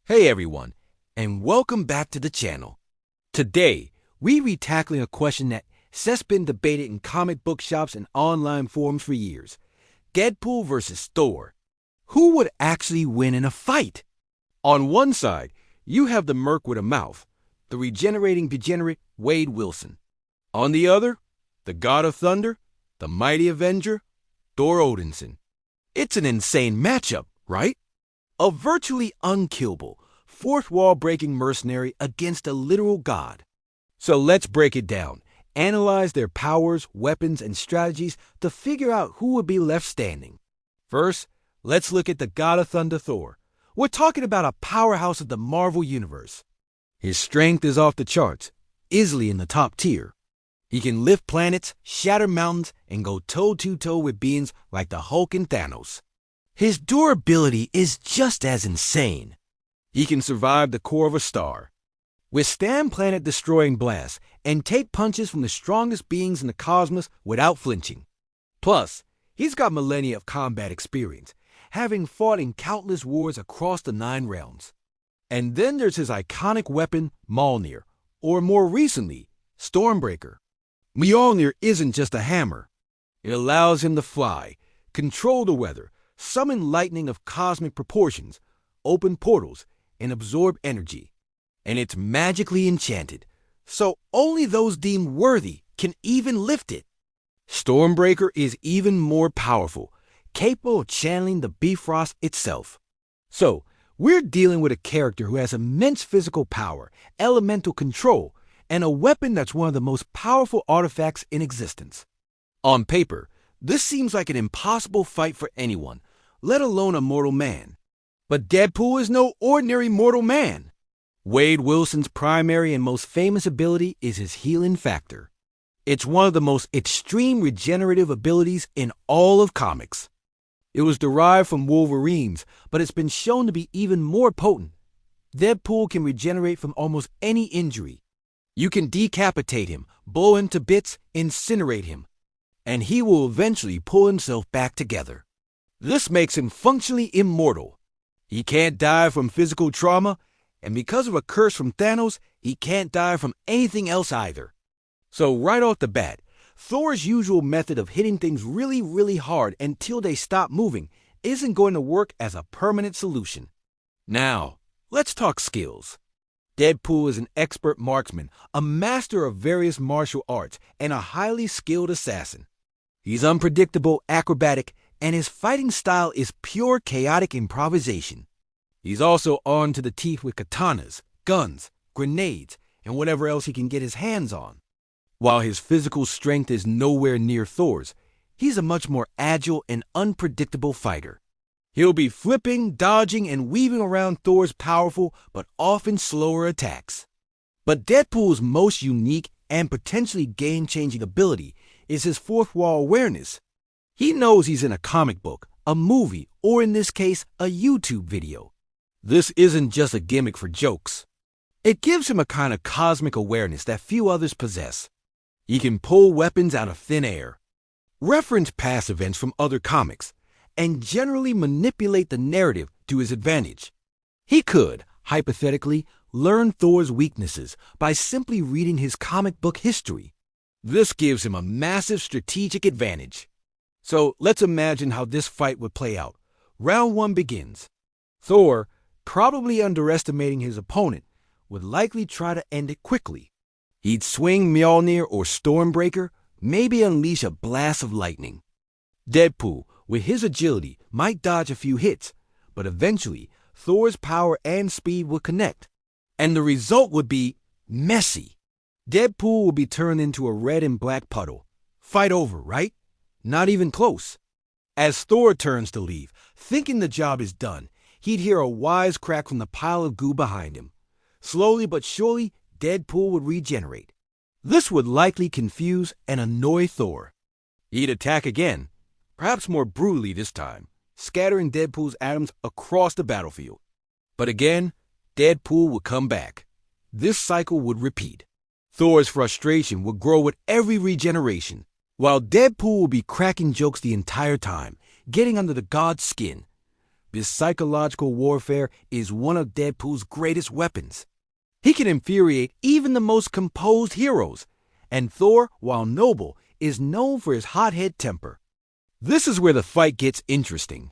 Hey everyone, and welcome back to the channel. Today, we be tackling a question that's been debated in comic book shops and online forums for years. Deadpool versus Thor. Who would actually win in a fight? On one side, you have the merc with a mouth, the regenerating degenerate Wade Wilson. On the other, the God of Thunder, the mighty Avenger, Thor Odinson. It's an insane matchup, right? A virtually unkillable, fourth-wall-breaking mercenary against a literal god. So let's break it down, analyze their powers, weapons, and strategies to figure out who would be left standing. First, let's look at the God of Thunder Thor. We're talking about a powerhouse of the Marvel Universe. His strength is off the charts, easily in the top tier. He can lift planets, shatter mountains, and go toe-to-toe with beings like the Hulk and Thanos. His durability is just as insane. He can survive the core of a star, withstand planet-destroying blasts, and take punches from the strongest beings in the cosmos without flinching. Plus, he's got millennia of combat experience, having fought in countless wars across the 9 realms. And then there's his iconic weapon, Mjolnir, or more recently, Stormbreaker. Mjolnir isn't just a hammer. It allows him to fly, control the weather, summon lightning of cosmic proportions, open portals, and absorb energy. And it's magically enchanted, so only those deemed worthy can even lift it. Stormbreaker is even more powerful, capable of channeling the Bifrost itself. So, we're dealing with a character who has immense physical power, elemental control, and a weapon that's one of the most powerful artifacts in existence. On paper, this seems like an impossible fight for anyone, let alone a mortal man. But Deadpool is no ordinary mortal man. Wade Wilson's primary and most famous ability is his healing factor. It's one of the most extreme regenerative abilities in all of comics. It was derived from Wolverine's, but it's been shown to be even more potent. Deadpool can regenerate from almost any injury. You can decapitate him, blow him to bits, incinerate him, and he will eventually pull himself back together. This makes him functionally immortal. He can't die from physical trauma, and because of a curse from Thanos, he can't die from anything else either. So right off the bat, Thor's usual method of hitting things really hard until they stop moving isn't going to work as a permanent solution. Now, let's talk skills. Deadpool is an expert marksman, a master of various martial arts, and a highly skilled assassin. He's unpredictable, acrobatic, and his fighting style is pure chaotic improvisation. He's also armed to the teeth with katanas, guns, grenades, and whatever else he can get his hands on. While his physical strength is nowhere near Thor's, he's a much more agile and unpredictable fighter. He'll be flipping, dodging, and weaving around Thor's powerful but often slower attacks. But Deadpool's most unique and potentially game-changing ability is his fourth wall awareness. He knows he's in a comic book, a movie, or in this case, a YouTube video. This isn't just a gimmick for jokes. It gives him a kind of cosmic awareness that few others possess. He can pull weapons out of thin air, reference past events from other comics, and generally manipulate the narrative to his advantage. He could, hypothetically, learn Thor's weaknesses by simply reading his comic book history. This gives him a massive strategic advantage. So let's imagine how this fight would play out. Round 1 begins. Thor, probably underestimating his opponent, would likely try to end it quickly. He'd swing Mjolnir or Stormbreaker, maybe unleash a blast of lightning. Deadpool, with his agility, might dodge a few hits, but eventually Thor's power and speed would connect, and the result would be messy. Deadpool would be turned into a red and black puddle. Fight over, right? Not even close. As Thor turns to leave, thinking the job is done, he'd hear a wisecrack from the pile of goo behind him. Slowly but surely, Deadpool would regenerate. This would likely confuse and annoy Thor. He'd attack again, perhaps more brutally this time, scattering Deadpool's atoms across the battlefield. But again, Deadpool would come back. This cycle would repeat. Thor's frustration would grow with every regeneration, while Deadpool would be cracking jokes the entire time, getting under the god's skin. This psychological warfare is one of Deadpool's greatest weapons. He can infuriate even the most composed heroes, and Thor, while noble, is known for his hothead temper. This is where the fight gets interesting.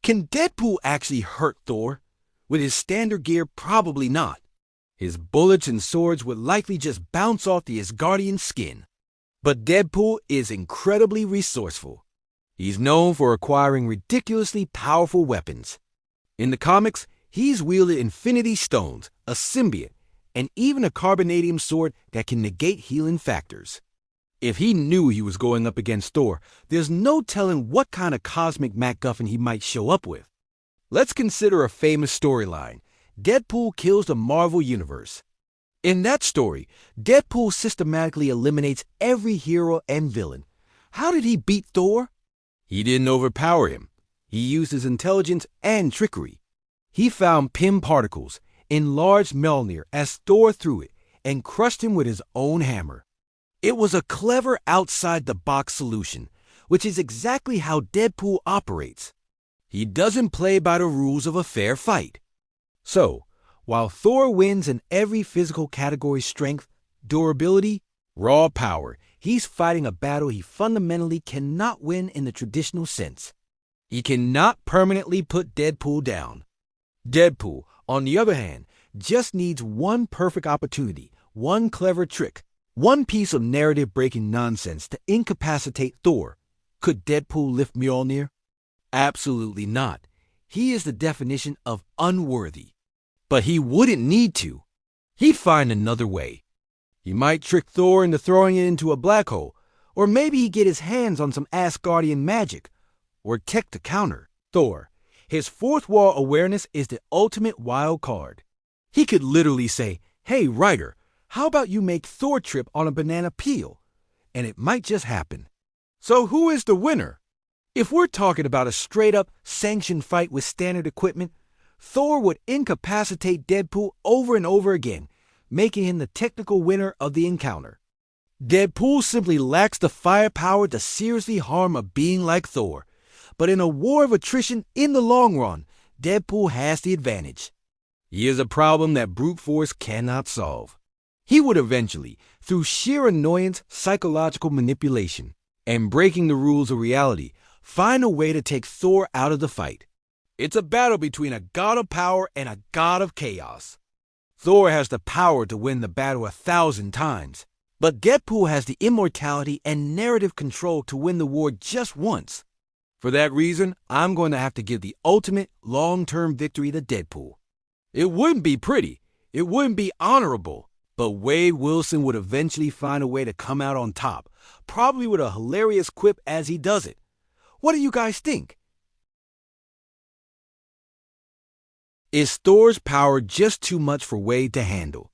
Can Deadpool actually hurt Thor? With his standard gear, probably not. His bullets and swords would likely just bounce off the Asgardian skin. But Deadpool is incredibly resourceful. He's known for acquiring ridiculously powerful weapons. In the comics, he's wielded Infinity Stones, a symbiote, and even a carbonadium sword that can negate healing factors. If he knew he was going up against Thor, there's no telling what kind of cosmic MacGuffin he might show up with. Let's consider a famous storyline. Deadpool kills the Marvel Universe. In that story, Deadpool systematically eliminates every hero and villain. How did he beat Thor? He didn't overpower him. He used his intelligence and trickery. He found Pym particles, enlarged Mjolnir as Thor threw it, and crushed him with his own hammer. It was a clever outside-the-box solution, which is exactly how Deadpool operates. He doesn't play by the rules of a fair fight. So, while Thor wins in every physical category: strength, durability, raw power, he's fighting a battle he fundamentally cannot win in the traditional sense. He cannot permanently put Deadpool down. Deadpool, on the other hand, just needs one perfect opportunity, one clever trick, one piece of narrative-breaking nonsense to incapacitate Thor. Could Deadpool lift Mjolnir? Absolutely not. He is the definition of unworthy. But he wouldn't need to. He'd find another way. He might trick Thor into throwing it into a black hole, or maybe he'd get his hands on some Asgardian magic, or tech to counter. Thor, his fourth wall awareness is the ultimate wild card. He could literally say, "Hey, writer, how about you make Thor trip on a banana peel?" And it might just happen. So who is the winner? If we're talking about a straight-up sanctioned fight with standard equipment, Thor would incapacitate Deadpool over and over again, making him the technical winner of the encounter. Deadpool simply lacks the firepower to seriously harm a being like Thor. But in a war of attrition, in the long run, Deadpool has the advantage. He is a problem that brute force cannot solve. He would eventually, through sheer annoyance, psychological manipulation, and breaking the rules of reality, find a way to take Thor out of the fight. It's a battle between a god of power and a god of chaos. Thor has the power to win the battle 1,000 times, but Deadpool has the immortality and narrative control to win the war just once. For that reason, I'm going to have to give the ultimate long-term victory to Deadpool. It wouldn't be pretty, it wouldn't be honorable, but Wade Wilson would eventually find a way to come out on top, probably with a hilarious quip as he does it. What do you guys think? Is Thor's power just too much for Wade to handle?